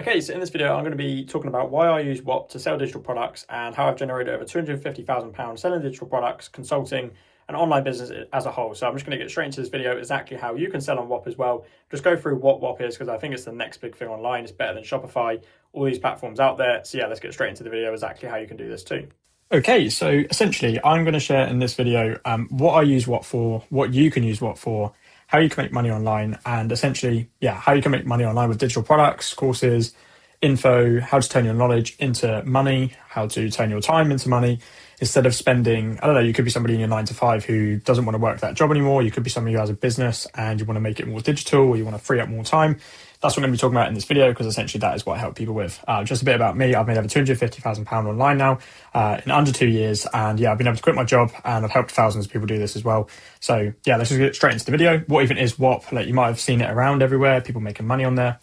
Okay, so in this video, I'm going to be talking about why I use Whop to sell digital products and how I've generated over £250,000 selling digital products, consulting, and online business as a whole. So I'm just going to get straight into this video, exactly how you can sell on Whop as well. Just go through what Whop is, because I think it's the next big thing online. It's better than Shopify, all these platforms out there. So yeah, let's get straight into the video, exactly how you can do this too. Okay, so essentially, I'm going to share in this video what I use Whop for, what you can use Whop for, how you can make money online, and essentially, how you can make money online with digital products, courses, info, how to turn your knowledge into money, how to turn your time into money, instead of spending, I don't know, you could be somebody in your 9 to 5 who doesn't want to work that job anymore. You could be somebody who has a business and you want to make it more digital, or you want to free up more time. That's what I'm going to be talking about in this video, because essentially that is what I help people with. Just a bit about me. I've made over £250,000 online now in under 2 years. And I've been able to quit my job, and I've helped thousands of people do this as well. So let's just get straight into the video. What even is Whop? Like, you might have seen it around everywhere, people making money on there.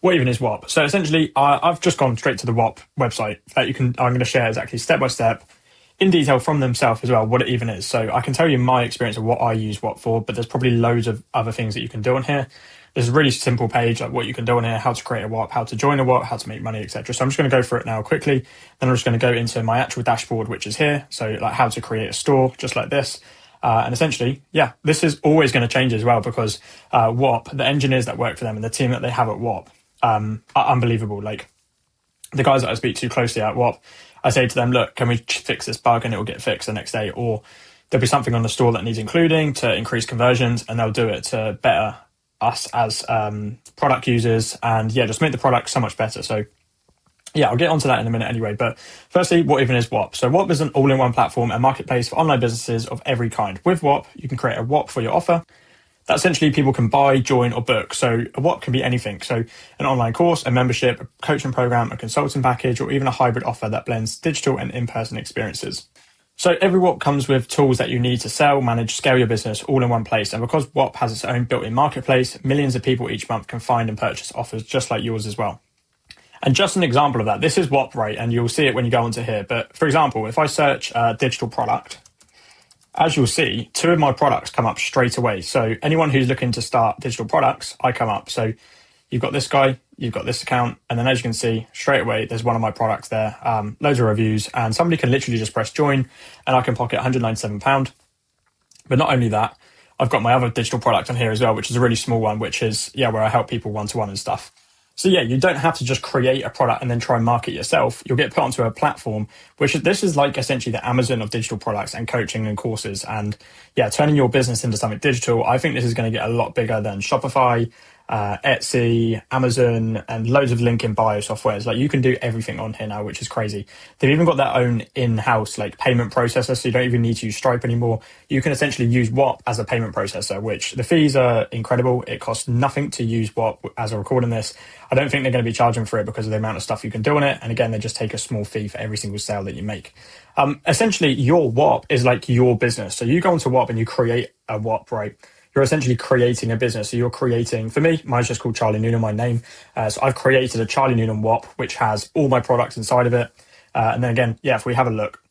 What even is Whop? So essentially, I've just gone straight to the Whop website that I'm going to share exactly step by step in detail from themselves as well, what it even is. So I can tell you my experience of what I use Whop for, but there's probably loads of other things that you can do on here. There's a really simple page, like what you can do on here, how to create a Whop, how to join a Whop, how to make money, etc. So I'm just going to go through it now quickly. Then I'm just going to go into my actual dashboard, which is here. So like how to create a store, just like this. And essentially, this is always going to change as well, because Whop, the engineers that work for them and the team that they have at Whop, are unbelievable. Like, the guys that I speak to closely at Whop, I say to them, look, can we fix this bug, and it will get fixed the next day? Or there'll be something on the store that needs including to increase conversions, and they'll do it to better us as product users, and just make the product so much better. So I'll get onto that in a minute anyway. But firstly, what even is Whop? So Whop is an all-in-one platform and marketplace for online businesses of every kind. With Whop, you can create a Whop for your offer that essentially people can buy, join, or book. So a Whop can be anything. So an online course, a membership, a coaching program, a consulting package, or even a hybrid offer that blends digital and in-person experiences. So every Whop comes with tools that you need to sell, manage, scale your business all in one place. And because Whop has its own built-in marketplace, millions of people each month can find and purchase offers just like yours as well. And just an example of that, this is Whop, right? And you'll see it when you go onto here. But for example, if I search digital product, as you'll see, 2 of my products come up straight away. So anyone who's looking to start digital products, I come up. So you've got this guy, you've got this account, and then as you can see, straight away, there's one of my products there, loads of reviews, and somebody can literally just press join, and I can pocket £197. But not only that, I've got my other digital product on here as well, which is a really small one, which is, where I help people one-to-one and stuff. So you don't have to just create a product and then try and market yourself. You'll get put onto a platform, this is like essentially the Amazon of digital products and coaching and courses. And turning your business into something digital. I think this is going to get a lot bigger than Shopify, Etsy, Amazon, and loads of link in bio softwares. Like, you can do everything on here now, which is crazy. They've even got their own in-house like payment processor, so you don't even need to use Stripe anymore. You can essentially use Whop as a payment processor, which the fees are incredible. It costs nothing to use Whop as I'm recording this. I don't think they're going to be charging for it because of the amount of stuff you can do on it. And again, they just take a small fee for every single sale that you make. Essentially, your Whop is like your business. So you go into Whop and you create a Whop, right? You're essentially creating a business. So you're creating, for me, mine's just called Charlie Noonan, my name. So I've created a Charlie Noonan Whop, which has all my products inside of it. And then again, if we have a look,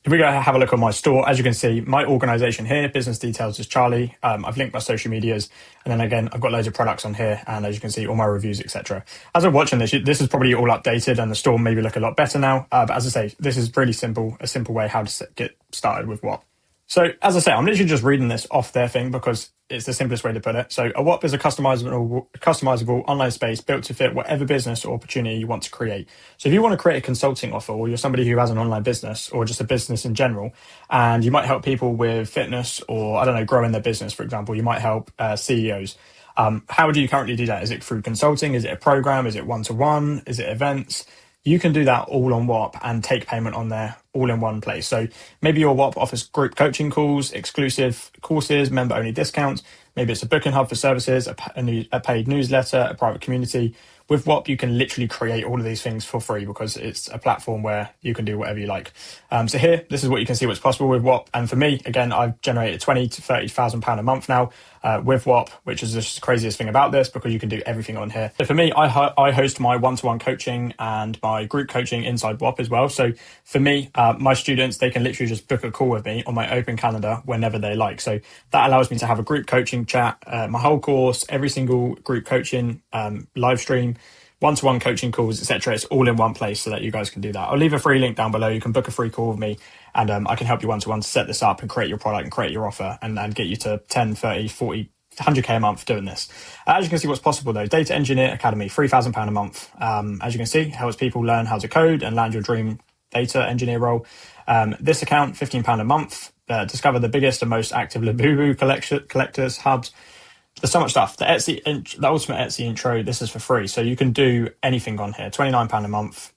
if we go have a look on my store, as you can see, my organization here, business details is Charlie. I've linked my social medias. And then again, I've got loads of products on here. And as you can see, all my reviews, etc. As I'm watching this, this is probably all updated and the store maybe look a lot better now. But as I say, this is really simple, a simple way how to get started with Whop. So as I say, I'm literally just reading this off their thing because it's the simplest way to put it. So a Whop is a customizable online space built to fit whatever business or opportunity you want to create. So if you want to create a consulting offer, or you're somebody who has an online business or just a business in general, and you might help people with fitness or, I don't know, growing their business, for example, you might help CEOs. How do you currently do that? Is it through consulting? Is it a program? Is it one-to-one? Is it events? You can do that all on Whop and take payment on there all in one place. So maybe your Whop offers group coaching calls, exclusive courses, member-only discounts. Maybe it's a booking hub for services, a paid newsletter, a private community. With Whop, you can literally create all of these things for free because it's a platform where you can do whatever you like. So here, this is what you can see what's possible with Whop. And for me, again, I've generated £20,000 to £30,000 a month now with Whop, which is the craziest thing about this because you can do everything on here. So for me, I host my one-to-one coaching and my group coaching inside Whop as well. So for me, my students, they can literally just book a call with me on my open calendar whenever they like. So that allows me to have a group coaching chat, my whole course, every single group coaching live stream one-to-one coaching calls, etc. It's all in one place so that you guys can do that. I'll leave a free link down below. You can book a free call with me, and I can help you one-to-one to set this up and create your product and create your offer and get you to 10, 30, 40, 100K a month doing this. As you can see, what's possible though, Data Engineer Academy, £3,000 a month. As you can see, helps people learn how to code and land your dream data engineer role. This account, £15 a month. Discover the biggest and most active Labubu collectors, hubs. There's so much stuff. The ultimate Etsy intro, this is for free. So you can do anything on here. £29 a month,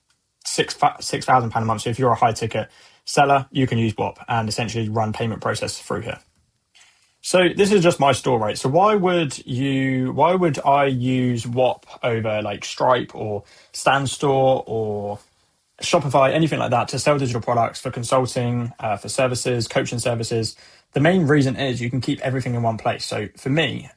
£6,000 a month. So if you're a high ticket seller, you can use Whop and essentially run payment process through here. So this is just my store, right? So why would I use Whop over like Stripe or Stan Store or Shopify, anything like that, to sell digital products for consulting, for services, coaching services? The main reason is you can keep everything in one place. So for me,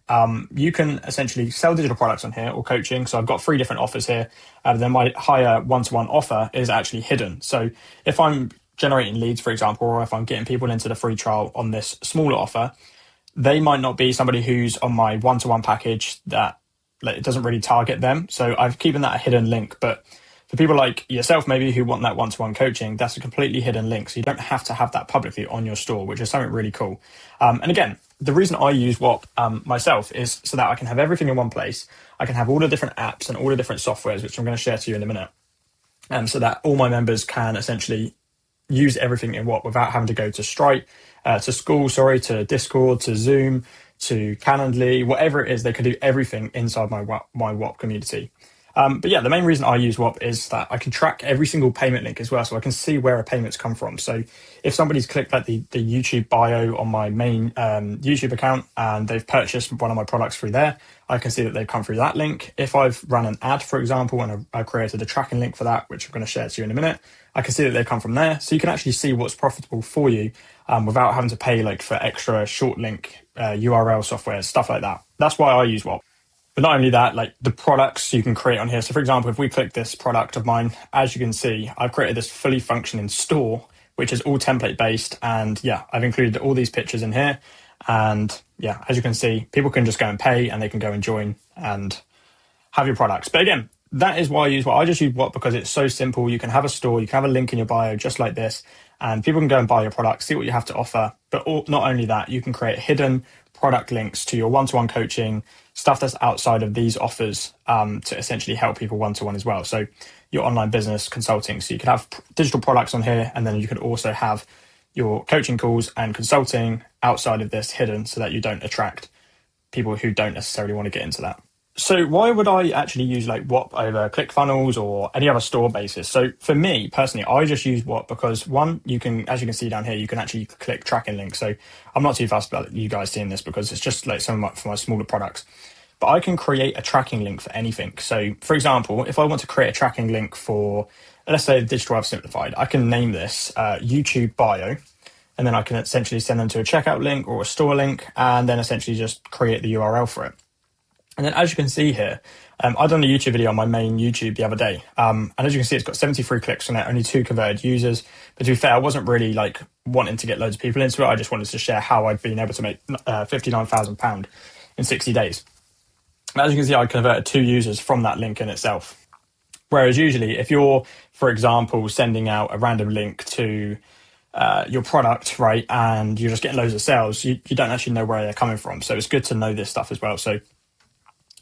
you can essentially sell digital products on here or coaching. So I've got 3 different offers here. Then my higher one-to-one offer is actually hidden. So if I'm generating leads, for example, or if I'm getting people into the free trial on this smaller offer, they might not be somebody who's on my one-to-one package, that it doesn't really target them. So I've keeping that a hidden link. But for people like yourself, maybe who want that one-to-one coaching, that's a completely hidden link. So you don't have to have that publicly on your store, which is something really cool. And again, the reason I use Whop myself is so that I can have everything in one place. I can have all the different apps and all the different softwares, which I'm going to share to you in a minute. So that all my members can essentially use everything in Whop without having to go to Stripe, to Discord, to Zoom, to Calendly, whatever it is. They can do everything inside my Whop community. But yeah, the main reason I use Whop is that I can track every single payment link as well. So I can see where a payment's come from. So if somebody's clicked like the YouTube bio on my main YouTube account and they've purchased one of my products through there, I can see that they've come through that link. If I've run an ad, for example, and I created a tracking link for that, which I'm going to share to you in a minute, I can see that they've come from there. So you can actually see what's profitable for you without having to pay like for extra short link URL software, stuff like that. That's why I use Whop. But not only that, like the products you can create on here. So for example, if we click this product of mine, as you can see, I've created this fully functioning store, which is all template based. And yeah, I've included all these pictures in here. And yeah, as you can see, people can just go and pay and they can go and join and have your products. But again, that is why I use Whop. I just use Whop because it's so simple. You can have a store, you can have a link in your bio just like this, and people can go and buy your products, see what you have to offer. But not only that, you can create hidden product links to your one-to-one coaching, stuff that's outside of these offers to essentially help people one-to-one as well. So your online business consulting. So you could have digital products on here, and then you could also have your coaching calls and consulting outside of this hidden so that you don't attract people who don't necessarily want to get into that. So why would I actually use like Whop over ClickFunnels or any other store basis? So for me personally, I just use Whop because one, you can, as you can see down here, you can actually click tracking links. So I'm not too fussed about you guys seeing this because it's just like some for my smaller products. But I can create a tracking link for anything. So for example, if I want to create a tracking link for, let's say Digital Wealth Simplified, I can name this YouTube bio. And then I can essentially send them to a checkout link or a store link and then essentially just create the URL for it. And then as you can see here, I done a YouTube video on my main YouTube the other day. And as you can see, it's got 73 clicks on it, only 2 converted users. But to be fair, I wasn't really like wanting to get loads of people into it. I just wanted to share how I'd been able to make £59,000 in 60 days. And as you can see, I converted 2 users from that link in itself. Whereas usually if you're, for example, sending out a random link to your product, right, and you're just getting loads of sales, you don't actually know where they're coming from. So it's good to know this stuff as well. So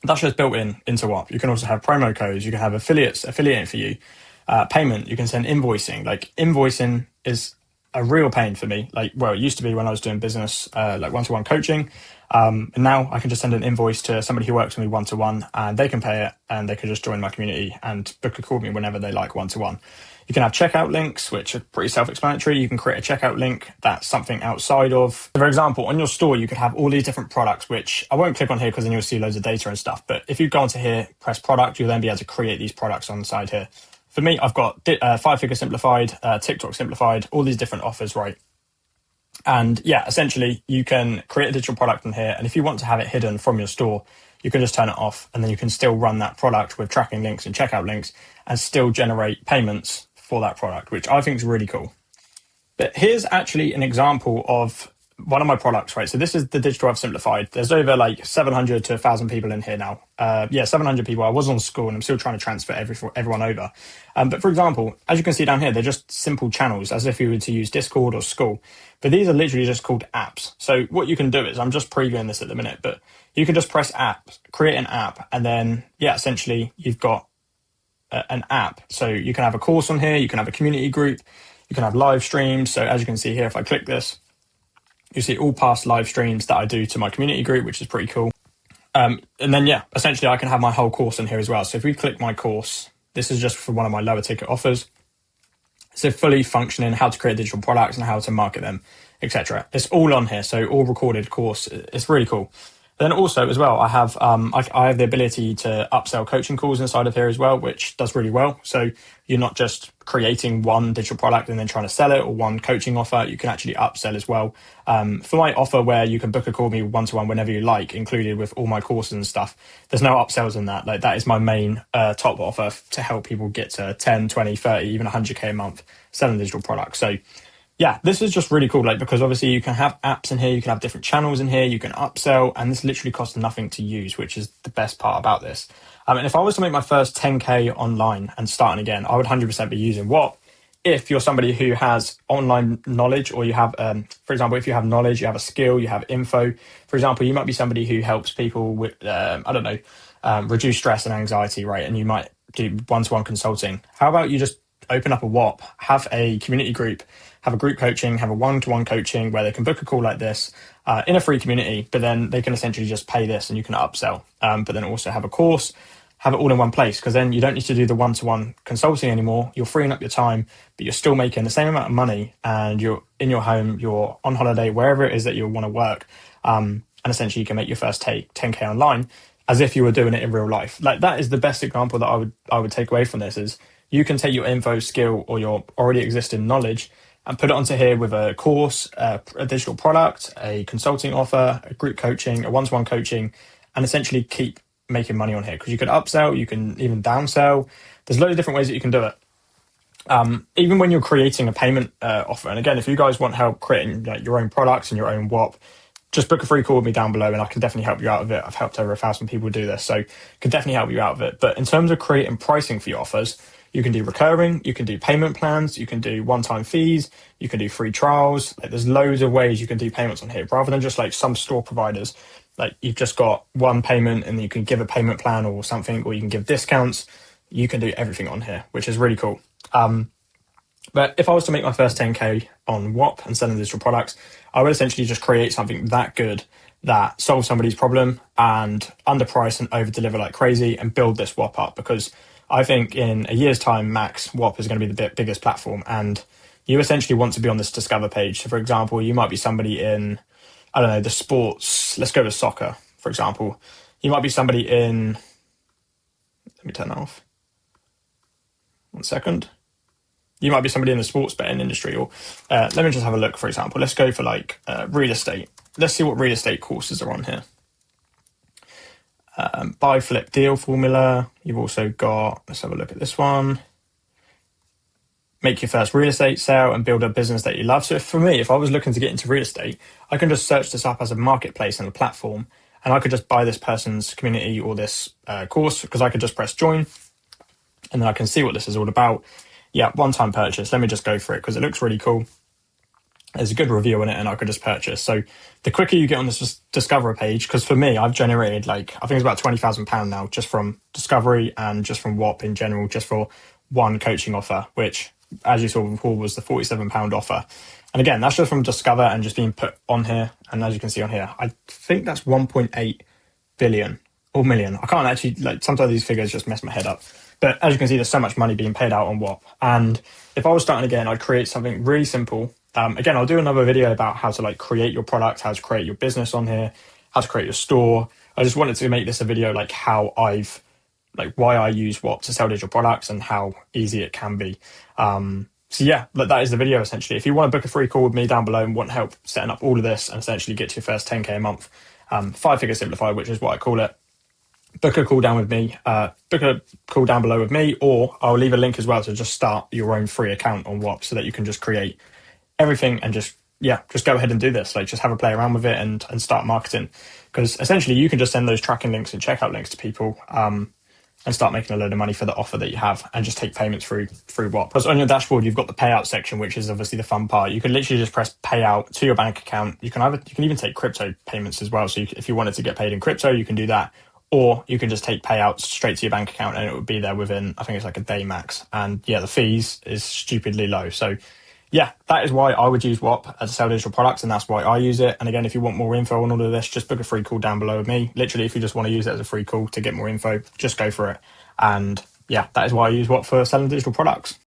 that's just built into Whop. You can also have promo codes. You can have affiliating for you, payment. You can send invoicing. Like invoicing is a real pain for me. Like, well, it used to be when I was doing business, like one-to-one coaching. And now I can just send an invoice to somebody who works with me one-to-one and they can pay it and they can just join my community and book a call with me whenever they like one-to-one. You can have checkout links, which are pretty self-explanatory. You can create a checkout link that's something outside of, for example, on your store, you could have all these different products, which I won't click on here because then you'll see loads of data and stuff. But if you go onto here, press product, you'll then be able to create these products on the side here. For me, I've got 5-figure simplified, TikTok simplified, all these different offers, right? And yeah, essentially you can create a digital product in here. And if you want to have it hidden from your store, you can just turn it off and then you can still run that product with tracking links and checkout links and still generate payments for that product, which I think is really cool. But here's actually an example of one of my products, right? So this is the digital I've simplified. There's over like 700 to 1,000 people in here now. Yeah, 700 people. I was on school and I'm still trying to transfer everyone over. But for example, as you can see down here, they're just simple channels as if you were to use Discord or School. But these are literally just called apps. So what you can do is, I'm just previewing this at the minute, but you can just press app, create an app, and then, yeah, essentially you've got an app. So you can have a course on here, you can have a community group, you can have live streams. So as you can see here, if I click this, you see all past live streams that I do to my community group, which is pretty cool. And then, yeah, essentially I can have my whole course in here as well. So if we click my course, this is just for one of my lower ticket offers. So fully functioning, how to create digital products and how to market them, etc. It's all on here. So all recorded course. It's really cool. Then also as well, I have the ability to upsell coaching calls inside of here as well, which does really well. So you're not just creating one digital product and then trying to sell it, or one coaching offer. You can actually upsell as well. For my offer where you can book a call with me one-to-one whenever you like, included with all my courses and stuff, there's no upsells in that. Like, that is my main top offer to help people get to 10, 20, 30, even 100K a month selling digital products. So yeah, this is just really cool, like, because obviously you can have apps in here, you can have different channels in here, you can upsell, and this literally costs nothing to use, which is the best part about this. And if I was to make my first 10K online and starting again, I would 100% be using Whop. If you're somebody who has online knowledge, or you have, for example, if you have knowledge, you have a skill, you have info. For example, you might be somebody who helps people with, reduce stress and anxiety, right? And you might do one-to-one consulting. How about you just open up a Whop, have a community group, have a group coaching, have a one-to-one coaching where they can book a call like this in a free community, but then they can essentially just pay this and you can upsell. But then also have a course, have it all in one place, because then you don't need to do the one-to-one consulting anymore. You're freeing up your time, but you're still making the same amount of money, and you're in your home, you're on holiday, wherever it is that you want to work. And essentially you can make your first 10K online as if you were doing it in real life. Like, that is the best example that I would take away from this, is you can take your info, skill, or your already existing knowledge and put it onto here with a course, a digital product, a consulting offer, a group coaching, a one-to-one coaching, and essentially keep making money on here, because you can upsell, you can even downsell. There's loads of different ways that you can do it. Even when you're creating a payment offer. And again, if you guys want help creating like your own products and your own Whop, just book a free call with me down below and I can definitely help you out of it. I've helped over 1,000 people do this, so can definitely help you out of it. But in terms of creating pricing for your offers, you can do recurring, you can do payment plans, you can do one-time fees, you can do free trials. Like, there's loads of ways you can do payments on here, rather than just like some store providers. Like, you've just got one payment and you can give a payment plan or something, or you can give discounts. You can do everything on here, which is really cool. But if I was to make my first 10K on Whop and selling digital products, I would essentially just create something that good that solves somebody's problem and underprice and over deliver like crazy and build this Whop up, because I think in a year's time, max, Whop is going to be the biggest platform. And you essentially want to be on this discover page. So for example, you might be somebody in, I don't know, the sports, let's go with soccer, for example. You might be somebody in, let me turn that off. 1 second. You might be somebody in the sports betting industry, or let me just have a look, for example. Let's go for like real estate. Let's see what real estate courses are on here. Buy, flip, deal formula. You've also got, let's have a look at this one. Make your first real estate sale and build a business that you love. So for me, if I was looking to get into real estate, I can just search this up as a marketplace and a platform, and I could just buy this person's community or this course, because I could just press join, and then I can see what this is all about. Yeah, one-time purchase. Let me just go for it because it looks really cool. There's a good review on it and I could just purchase. So the quicker you get on this Discover page, because for me, I've generated like, I think it's about £20,000 now just from Discovery and just from Whop in general, just for one coaching offer, which, as you saw before, was the £47 offer. And again, that's just from Discover and just being put on here. And as you can see on here, I think that's 1.8 billion or million. I can't actually, like, sometimes these figures just mess my head up. But as you can see, there's so much money being paid out on Whop. And if I was starting again, I'd create something really simple. Again, I'll do another video about how to like create your product, how to create your business on here, how to create your store. I just wanted to make this a video like why I use Whop to sell digital products and how easy it can be. So yeah, that is the video essentially. If you want to book a free call with me down below and want help setting up all of this and essentially get to your first 10K a month, 5-figure simplified, which is what I call it, book a call down with me, book a call down below with me, or I'll leave a link as well to just start your own free account on Whop so that you can just create everything and just yeah, just go ahead and do this. Like, just have a play around with it and start marketing, because essentially you can just send those tracking links and checkout links to people, and start making a load of money for the offer that you have, and just take payments through Whop. Because on your dashboard, you've got the payout section, which is obviously the fun part. You can literally just press payout to your bank account. You can even take crypto payments as well. So if you wanted to get paid in crypto, you can do that. Or you can just take payouts straight to your bank account, and it would be there within, I think it's like a day max. And yeah, the fees is stupidly low. So yeah, that is why I would use Whop to sell digital products, and that's why I use it. And again, if you want more info on all of this, just book a free call down below with me. Literally, if you just want to use it as a free call to get more info, just go for it. And yeah, that is why I use Whop for selling digital products.